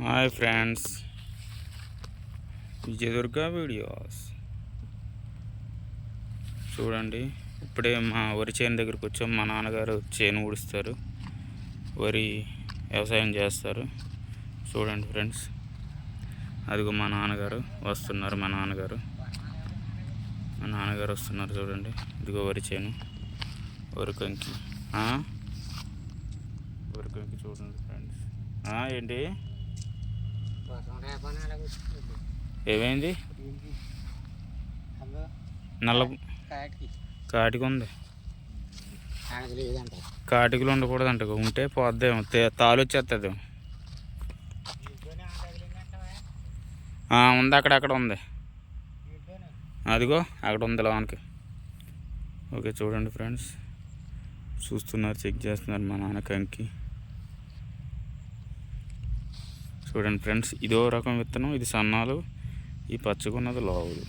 Hi friends, Vijayadurga videos చూడండి. ఇప్పుడే మా వరి చేను దగ్గరికి వచ్చాం. మా నాన్నగారు చేను ఊడుస్తారు, వరి వ్యవసాయం చేస్తారు. చూడండి ఫ్రెండ్స్, అదిగో మా నాన్నగారు వస్తున్నారు. మా నాన్నగారు వస్తున్నారు. చూడండి, ఇదిగో వరి చేను, వరి కంకి చూడండి ఫ్రెండ్స్. ఏంటి ఏమైంది? నల్ల కాటికి ఉంది. కాటికలు ఉండకూడదంట, ఉంటే పోద్దేమో, తాలు వచ్చేస్తుంది. ఉంది, అక్కడ ఉంది. అదిగో అక్కడ ఉంది లోనికి. ఓకే, చూడండి ఫ్రెండ్స్, చూస్తున్నారు, చెక్ చేస్తున్నారు మా నాన్న కంకి. చూడండి ఫ్రెండ్స్, ఇదో రకం విత్తనం, ఇది సన్నాలు, ఈ పచ్చకున్నది లావులు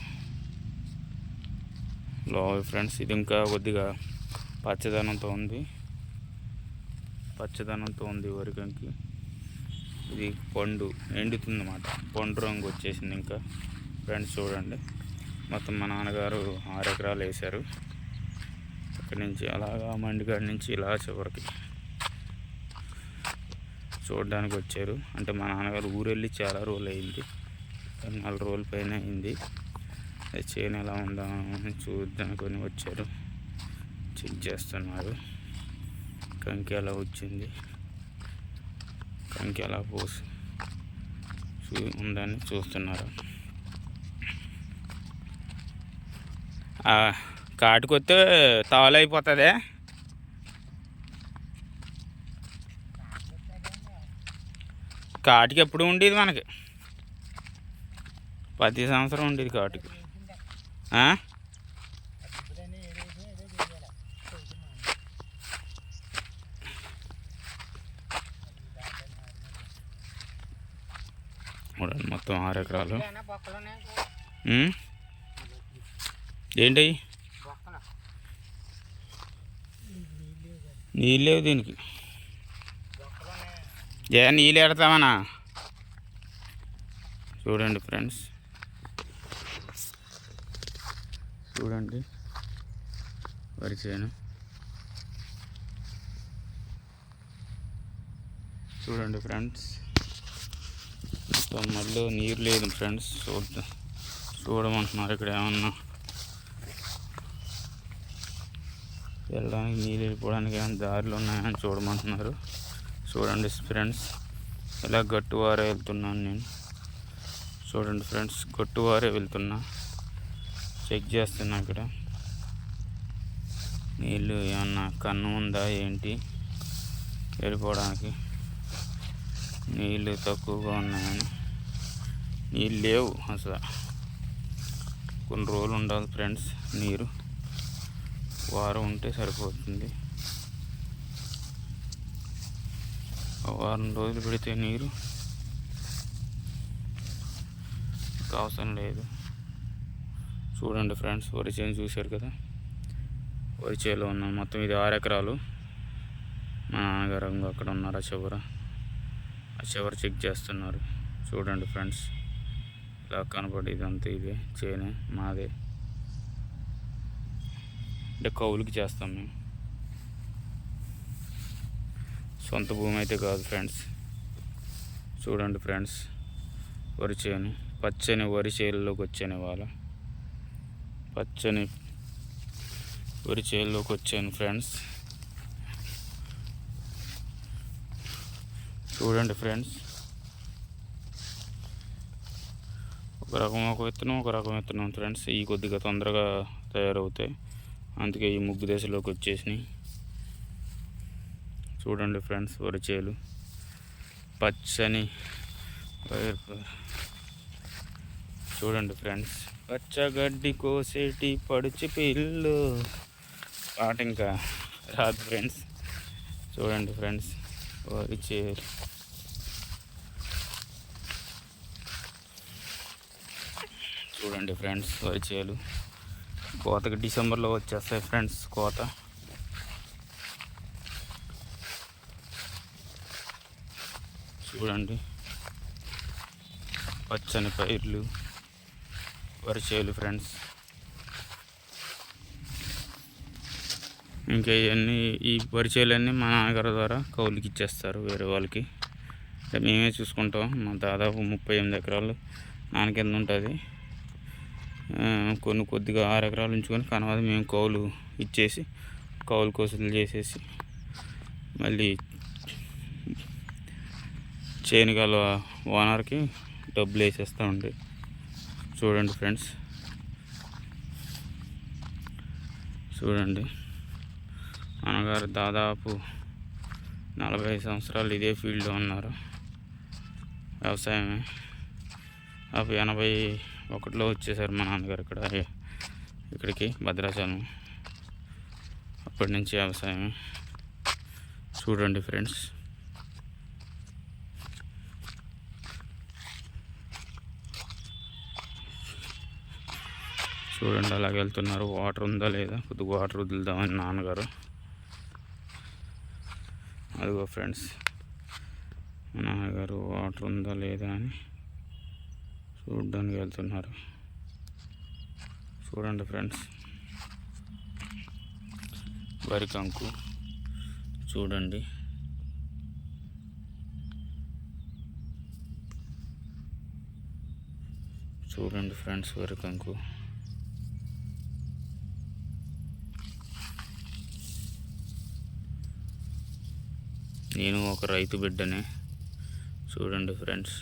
ఫ్రెండ్స్. ఇది ఇంకా కొద్దిగా పచ్చదనంతో ఉంది వరి కంకి. ఇది పండు ఎండుతుంది అన్నమాట, పండు రంగు వచ్చేసింది ఇంకా ఫ్రెండ్స్. చూడండి, మొత్తం మా నాన్నగారు 6 ఎకరాలు వేశారు. అక్కడి నుంచి అలాగా మండిగాడి నుంచి ఇలా చివరికి చూడడానికి వచ్చారు. అంటే మా నాన్నగారు ఊరెళ్ళి చాలా రోజులు అయింది, 4 రోజుల పైన అయింది. చేను ఎలా ఉందా అని చూద్దామని వచ్చారు, చెక్ చేస్తున్నారు. కంకి ఎలా వచ్చింది, కంకి ఎలా పోసి ఉందని చూస్తున్నారు. కాటుకొస్తే తాలు అయిపోతుంది. కాటికి ఎప్పుడు ఉండేది మనకి, ప్రతి సంవత్సరం ఉండేది కాటికి. మొత్తం 6 ఎకరాలు. ఏంటి నీళ్ళు లేవు దీనికి? నీళ్ళు ఎడతామన్నా. చూడండి ఫ్రెండ్స్, చూడండి వరి చేను. చూడండి ఫ్రెండ్స్, మొత్తం మళ్ళీ నీరు లేదు ఫ్రెండ్స్. చూడమంటున్నారు. ఇక్కడ ఏమన్నా వెళ్ళడానికి, నీళ్ళు వెళ్ళిపోవడానికి ఏమైనా దారిలో ఉన్నాయని చూడమంటున్నారు. చూడండి ఫ్రెండ్స్, ఇలా గట్టువారే వెళ్తున్నాను నేను. చూడండి ఫ్రెండ్స్, గట్టువారే వెళ్తున్నా, చెక్ చేస్తున్నా. ఇక్కడ నీళ్ళు ఏమన్నా కన్ను ఉందా ఏంటి, వెళ్ళిపోవడానికి నీళ్ళు తక్కువగా ఉన్నాయని. నీళ్ళు లేవు అసలు, కొన్ని రోజులు ఉండాలి ఫ్రెండ్స్. నీరు వారం ఉంటే సరిపోతుంది. వారం రోజులు పెడితే నీరు అవసరం లేదు. చూడండి ఫ్రెండ్స్, వరి చేను చూశారు కదా, వరి చేలో ఉన్నాం. మొత్తం ఇది 6 ఎకరాలు. మా నాన్నగారు అక్కడ ఉన్నారు, ఆ చివర చెక్ చేస్తున్నారు. చూడండి ఫ్రెండ్స్, ఇలా కనపడి ఇదంతా ఇదే చేనే, మాదే. అంటే కౌలుకి చేస్తాం మేము, సొంత భూమి అయితే కాదు ఫ్రెండ్స్. చూడండి ఫ్రెండ్స్, వరి చేను, పచ్చని వరి చేనులోకి వచ్చాను ఇవాళ. పచ్చని వరి చేనులోకి వచ్చాను ఫ్రెండ్స్. చూడండి ఫ్రెండ్స్, ఒక రకం విత్తనం ఫ్రెండ్స్. ఈ కొద్దిగా తొందరగా తయారవుతాయి, అందుకే ఈ ముగ్గు దశలోకి వచ్చేసినాయి. చూడండి ఫ్రెండ్స్, వరి చేలు పచ్చని. చూడండి ఫ్రెండ్స్, పచ్చగడ్డి కోసేటి పడుచి పిల్లు పాట ఇంకా రాదు ఫ్రెండ్స్. చూడండి ఫ్రెండ్స్, వరి చేలు. చూడండి ఫ్రెండ్స్, వరి చేలు కోతకి డిసెంబర్లో వచ్చేస్తాయి ఫ్రెండ్స్. కోత చూడండి, పచ్చని పైర్లు, వరి చేలు ఫ్రెండ్స్. ఇంకా ఇవన్నీ ఈ వరి చేలన్నీ మా నాన్నగారి ద్వారా కౌలుకి ఇచ్చేస్తారు వేరే వాళ్ళకి. మేమే చూసుకుంటాం. మా దాదాపు 38 ఎకరాలు నాన్న కింద ఉంటుంది. కొన్ని కొద్దిగా 6 ఎకరాలు ఉంచుకొని కనవది మేము కౌలు ఇచ్చేసి కౌలు కోసులు చేసేసి మళ్ళీ చేను గల ఓనర్కి డబ్బులు వేసేస్తూ ఉండే. చూడండి ఫ్రెండ్స్, చూడండి నాన్నగారు దాదాపు 45 సంవత్సరాలు ఇదే ఫీల్డ్లో ఉన్నారు. వ్యవసాయమే. 81లో వచ్చేసారు మా నాన్నగారు ఇక్కడికి భద్రాచలం. అప్పటి నుంచి వ్యవసాయమే. చూడండి ఫ్రెండ్స్, చూడండి అలాగే వెళ్తున్నారు. వాటర్ ఉందా లేదా, కొద్దిగా వాటర్ వదులుదామని నాన్నగారు. అదిగో ఫ్రెండ్స్, మా నాన్నగారు వాటర్ ఉందా లేదా అని చూడడానికి వెళ్తున్నారు. చూడండి ఫ్రెండ్స్, వరి కంకు చూడండి. చూడండి ఫ్రెండ్స్, వరి కంకు. నేను ఒక రైతు బిడ్డనే. చూడండి ఫ్రెండ్స్,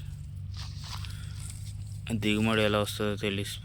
దిగుబడి ఎలా వస్తుందో తెలిసి